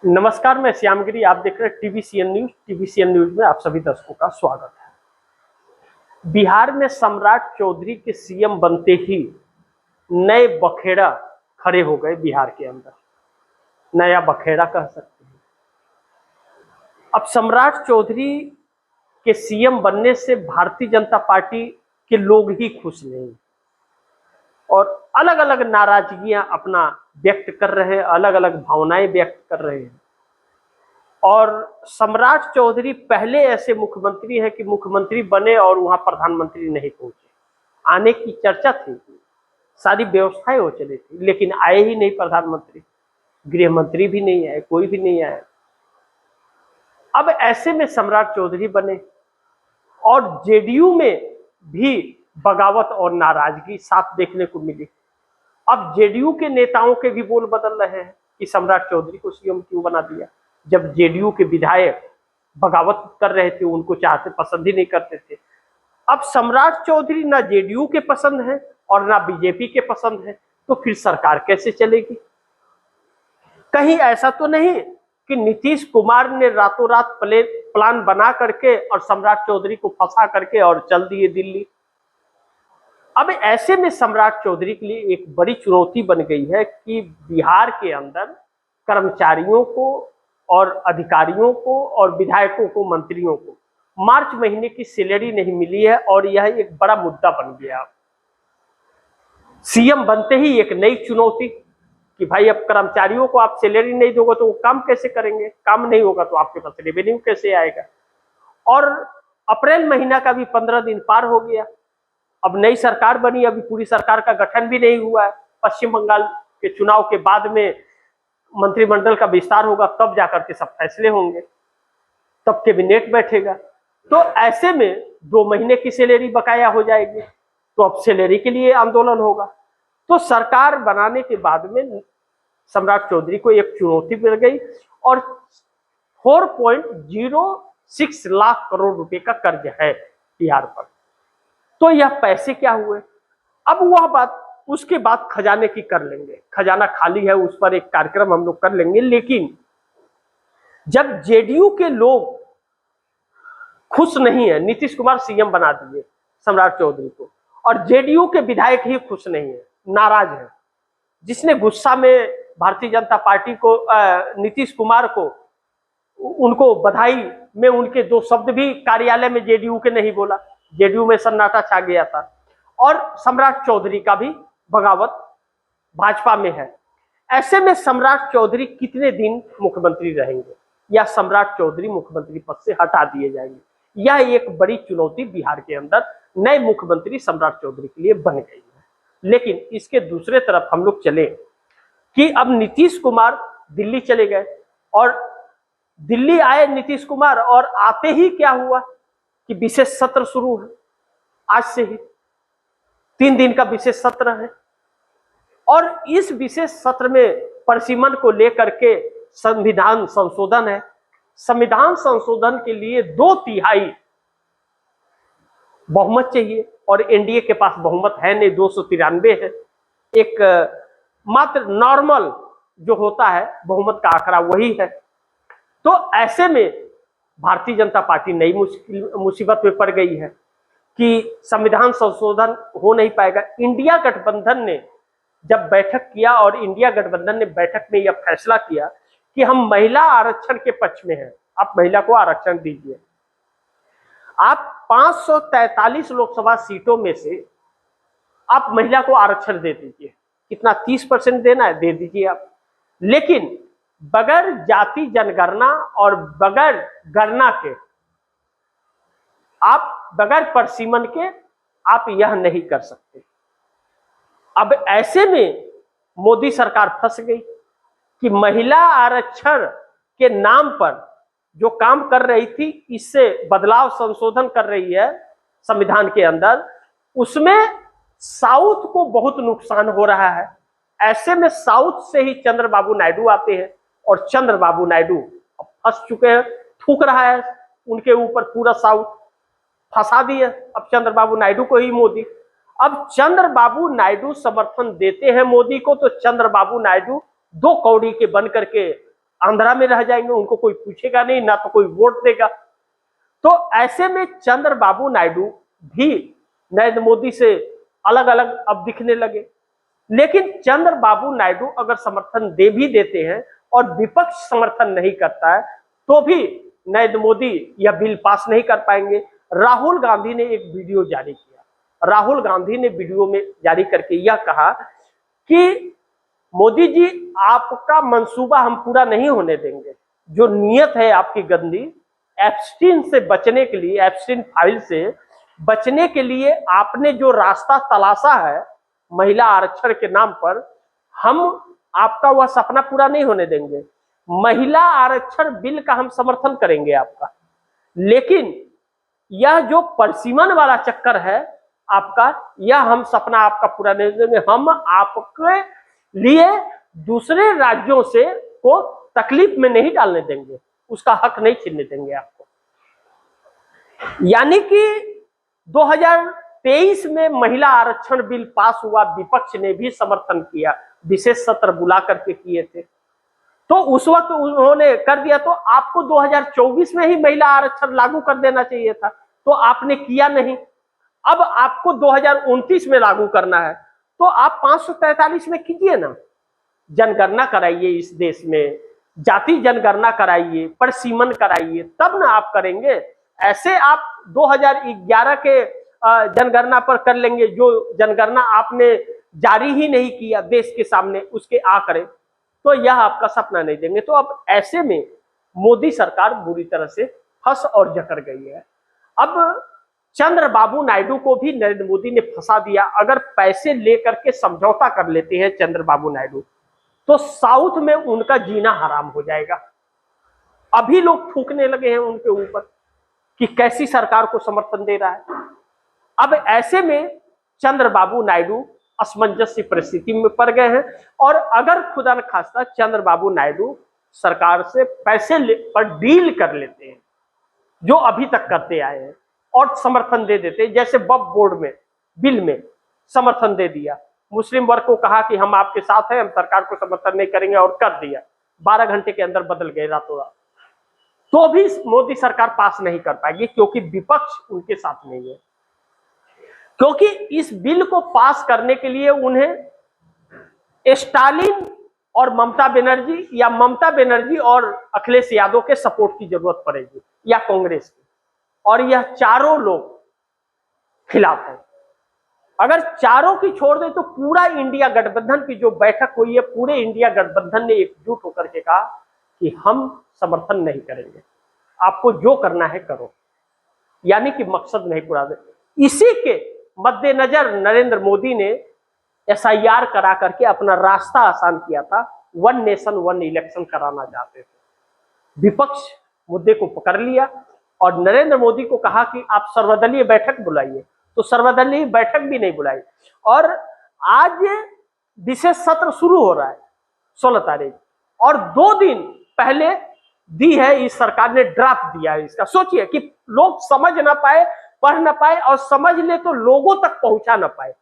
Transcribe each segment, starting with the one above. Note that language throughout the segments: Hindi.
नमस्कार, मैं श्यामगिरी। आप देख रहे हैं टीवीसीएन न्यूज। टीवीसीएन न्यूज में आप सभी दर्शकों का स्वागत है। बिहार में सम्राट चौधरी के सीएम बनते ही नए बखेड़ा खड़े हो गए। बिहार के अंदर नया बखेड़ा कह सकते हैं। अब सम्राट चौधरी के सीएम बनने से भारतीय जनता पार्टी के लोग ही खुश नहीं और अलग अलग नाराजगियां अपना व्यक्त कर रहे हैं, अलग अलग भावनाएं व्यक्त कर रहे हैं। और सम्राट चौधरी पहले ऐसे मुख्यमंत्री हैं कि मुख्यमंत्री बने और वहां प्रधानमंत्री नहीं पहुंचे। आने की चर्चा थी, सारी व्यवस्थाएं हो चली थी, लेकिन आए ही नहीं प्रधानमंत्री, गृह मंत्री भी नहीं आए, कोई भी नहीं आया। अब ऐसे में सम्राट चौधरी बने और जेडीयू में भी बगावत और नाराजगी साफ देखने को मिली। अब जेडीयू के नेताओं के भी बोल बदल रहे हैं कि सम्राट चौधरी को सीएम क्यों बना दिया, जब जेडीयू के विधायक बगावत कर रहे थे, उनको चाहते पसंद ही नहीं करते थे। अब सम्राट चौधरी ना जेडीयू के पसंद है और ना बीजेपी के पसंद है, तो फिर सरकार कैसे चलेगी? कहीं ऐसा तो नहीं कि नीतीश कुमार ने रातों रात प्लान बना करके और सम्राट चौधरी को फंसा करके और चल दिए दिल्ली। अब ऐसे में सम्राट चौधरी के लिए एक बड़ी चुनौती बन गई है कि बिहार के अंदर कर्मचारियों को और अधिकारियों को और विधायकों को, मंत्रियों को मार्च महीने की सैलरी नहीं मिली है और यह एक बड़ा मुद्दा बन गया। सीएम बनते ही एक नई चुनौती कि भाई अब कर्मचारियों को आप सैलरी नहीं दोगे तो वो काम कैसे करेंगे, काम नहीं होगा तो आपके पास रेवेन्यू कैसे आएगा। और अप्रैल महीना का भी 15 दिन पार हो गया। अब नई सरकार बनी, अभी पूरी सरकार का गठन भी नहीं हुआ है। पश्चिम बंगाल के चुनाव के बाद में मंत्रिमंडल का विस्तार होगा, तब जाकर के सब फैसले होंगे, तब कैबिनेट बैठेगा। तो ऐसे में 2 महीने की सैलरी बकाया हो जाएगी, तो अब सैलरी के लिए आंदोलन होगा। तो सरकार बनाने के बाद में सम्राट चौधरी को एक चुनौती मिल गई और 4.06 लाख करोड़ रुपए का कर्ज है बिहार पर। तो यह पैसे क्या हुए? अब वह बात उसके बाद खजाने की कर लेंगे, खजाना खाली है, उस पर एक कार्यक्रम हम लोग कर लेंगे। लेकिन जब जेडीयू के लोग खुश नहीं है, नीतीश कुमार सीएम बना दिए सम्राट चौधरी को, और जेडीयू के विधायक ही खुश नहीं है, नाराज है, जिसने गुस्सा में भारतीय जनता पार्टी को, नीतीश कुमार को, उनको बधाई में उनके 2 शब्द भी कार्यालय में जेडीयू के नहीं बोला, जेडीयू में सन्नाटा छा गया था। और सम्राट चौधरी का भी बगावत भाजपा में है। ऐसे में सम्राट चौधरी कितने दिन मुख्यमंत्री रहेंगे या सम्राट चौधरी मुख्यमंत्री पद से हटा दिए जाएंगे? यह एक बड़ी चुनौती बिहार के अंदर नए मुख्यमंत्री सम्राट चौधरी के लिए बन गई है। लेकिन इसके दूसरे तरफ हम लोग चले कि अब नीतीश कुमार दिल्ली चले गए और दिल्ली आए नीतीश कुमार, और आते ही क्या हुआ कि विशेष सत्र शुरू है। आज से ही 3 दिन का विशेष सत्र है और इस विशेष सत्र में परिसीमन को लेकर के संविधान संशोधन है। संविधान संशोधन के लिए 2/3 बहुमत चाहिए और एनडीए के पास बहुमत है नहीं, 293 है। एक मात्र नॉर्मल जो होता है बहुमत का आंकड़ा वही है। तो ऐसे में भारतीय जनता पार्टी नई मुसीबत में पड़ गई है कि संविधान संशोधन हो नहीं पाएगा। इंडिया गठबंधन ने जब बैठक किया और इंडिया गठबंधन ने बैठक में यह फैसला किया कि हम महिला आरक्षण के पक्ष में हैं, आप महिला को आरक्षण दीजिए। आप 543 लोकसभा सीटों में से आप महिला को आरक्षण दे दीजिए। कितना, 30% देना है, दे दीजिए आप। लेकिन बगैर जाति जनगणना और बगैर गणना के, आप बगैर परिसीमन के आप यह नहीं कर सकते। अब ऐसे में मोदी सरकार फंस गई कि महिला आरक्षण के नाम पर जो काम कर रही थी, इससे बदलाव संशोधन कर रही है संविधान के अंदर, उसमें साउथ को बहुत नुकसान हो रहा है। ऐसे में साउथ से ही चंद्रबाबू नायडू आते हैं और चंद्रबाबू नायडू फंस चुके हैं, थूक रहा है उनके ऊपर पूरा साउथ, फंसा दिए अब चंद्रबाबू नायडू को ही मोदी। अब चंद्रबाबू नायडू समर्थन देते हैं मोदी को, तो चंद्रबाबू नायडू 2 कौड़ी के बन करके आंध्रा में रह जाएंगे, उनको कोई पूछेगा नहीं, ना तो कोई वोट देगा। तो ऐसे में चंद्रबाबू नायडू भी नरेंद्र मोदी से अलग अलग अब दिखने लगे। लेकिन चंद्रबाबू नायडू अगर समर्थन दे भी देते हैं और विपक्ष समर्थन नहीं करता है तो भी नरेंद्र मोदी यह बिल पास नहीं कर पाएंगे। राहुल गांधी ने एक वीडियो जारी किया। राहुल गांधी ने वीडियो में जारी करके यह कहा कि मोदी जी, आपका मंसूबा हम पूरा नहीं होने देंगे। जो नीयत है आपकी गंदी, एप्स्टीन से बचने के लिए, एप्स्टीन फाइल से बचने के लिए आपने जो रास्ता तलाशा है महिला आरक्षण के नाम पर, हम आपका वह सपना पूरा नहीं होने देंगे। महिला आरक्षण बिल का हम समर्थन करेंगे आपका, लेकिन यह जो परसीमन वाला चक्कर है आपका, यह हम सपना आपका पूरा नहीं देंगे। हम आपके लिए दूसरे राज्यों से को तकलीफ में नहीं डालने देंगे, उसका हक नहीं छीनने देंगे आपको। यानी कि 2023 में महिला आरक्षण बिल पास हुआ, विपक्ष ने भी समर्थन किया, विशेष सत्र बुला करके किए थे, तो उस वक्त उन्होंने कर दिया। तो आपको 2024 में ही महिला आरक्षण लागू कर देना चाहिए था, तो आपने किया नहीं। अब आपको 2029 में लागू करना है, तो आप 543 में कीजिए ना, जनगणना कराइए इस देश में, जाति जनगणना कराइए, परसीमन कराइए, तब ना आप करेंगे। ऐसे आप 2011 के जनगणना पर कर लेंगे, जो जनगणना आपने जारी ही नहीं किया देश के सामने, उसके आ करे, तो यह आपका सपना नहीं देंगे। तो अब ऐसे में मोदी सरकार बुरी तरह से फंस और जकड़ गई है। अब चंद्रबाबू नायडू को भी नरेंद्र मोदी ने फंसा दिया। अगर पैसे लेकर के समझौता कर लेते हैं चंद्रबाबू नायडू, तो साउथ में उनका जीना हराम हो जाएगा। अभी लोग थूकने लगे हैं उनके ऊपर कि कैसी सरकार को समर्थन दे रहा है। अब ऐसे में चंद्रबाबू नायडू असमंजस परिस्थिति में पड़ गए हैं, और अगर खुदा न खास्ता चंद्रबाबू नायडू सरकार से पैसे पर डील कर लेते हैं, जो अभी तक करते आए हैं, और समर्थन दे देते हैं, जैसे वक्फ बोर्ड में बिल में समर्थन दे दिया, मुस्लिम वर्ग को कहा कि हम आपके साथ हैं, हम सरकार को समर्थन नहीं करेंगे, और कर दिया, 12 घंटे के अंदर बदल गए रातों रात, तो भी मोदी सरकार पास नहीं कर पाएगी, क्योंकि विपक्ष उनके साथ नहीं है। क्योंकि इस बिल को पास करने के लिए उन्हें स्टालिन और ममता बनर्जी, या ममता बनर्जी और अखिलेश यादव के सपोर्ट की जरूरत पड़ेगी, या कांग्रेस की, और यह चारों लोग खिलाफ है। अगर चारों की छोड़ दे तो पूरा इंडिया गठबंधन की जो बैठक हुई है, पूरे इंडिया गठबंधन ने एकजुट होकर के कहा कि हम समर्थन नहीं करेंगे, आपको जो करना है करो, यानी कि मकसद नहीं पूरा दे। इसी के मद्देनजर नरेंद्र मोदी ने SIR करा करके अपना रास्ता आसान किया था। 1 नेशन 1 इलेक्शन कराना चाहते थे। विपक्ष मुद्दे को पकड़ लिया और नरेंद्र मोदी को कहा कि आप सर्वदलीय बैठक बुलाइए, तो सर्वदलीय बैठक भी नहीं बुलाई। और आज विशेष सत्र शुरू हो रहा है 16 तारीख, और 2 दिन पहले दी है इस सरकार ने, ड्राफ्ट दिया है इसका। सोचिए कि लोग समझ ना पाए, पढ़ ना पाए, और समझ ले तो लोगों तक पहुंचा ना पाए।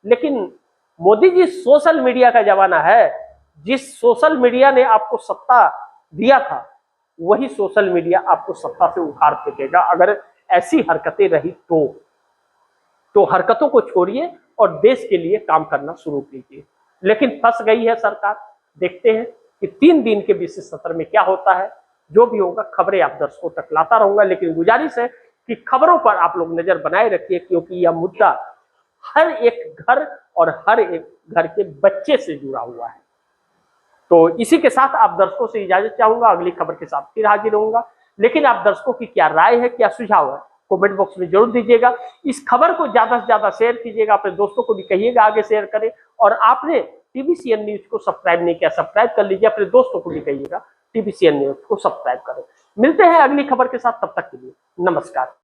लेकिन मोदी जी, सोशल मीडिया का जमाना है, जिस सोशल मीडिया ने आपको सत्ता दिया था, वही सोशल मीडिया आपको सत्ता से उखाड़ फेंकेगा अगर ऐसी हरकतें रही तो हरकतों को छोड़िए और देश के लिए काम करना शुरू कीजिए। लेकिन फंस गई है सरकार। देखते हैं कि 3 दिन के विशेष सत्र में क्या होता है। जो भी होगा खबरें आप दर्शकों तक लाता रहूंगा, लेकिन गुजारिश है कि खबरों पर आप लोग नजर बनाए रखिए, क्योंकि यह मुद्दा हर एक घर और हर एक घर के बच्चे से जुड़ा हुआ है। तो इसी के साथ आप दर्शकों से इजाजत चाहूंगा, अगली खबर के साथ फिर हाजिर होऊंगा। लेकिन आप दर्शकों की क्या राय है, क्या सुझाव है, कमेंट बॉक्स में जरूर दीजिएगा। इस खबर को ज्यादा से ज्यादा शेयर कीजिएगा, अपने दोस्तों को भी कहिएगा आगे शेयर करें। और आपने TVCN न्यूज को सब्सक्राइब नहीं किया, सब्सक्राइब कर लीजिए, अपने दोस्तों को भी कहिएगा TVCN न्यूज को सब्सक्राइब करें। मिलते हैं अगली खबर के साथ, तब तक के लिए नमस्कार।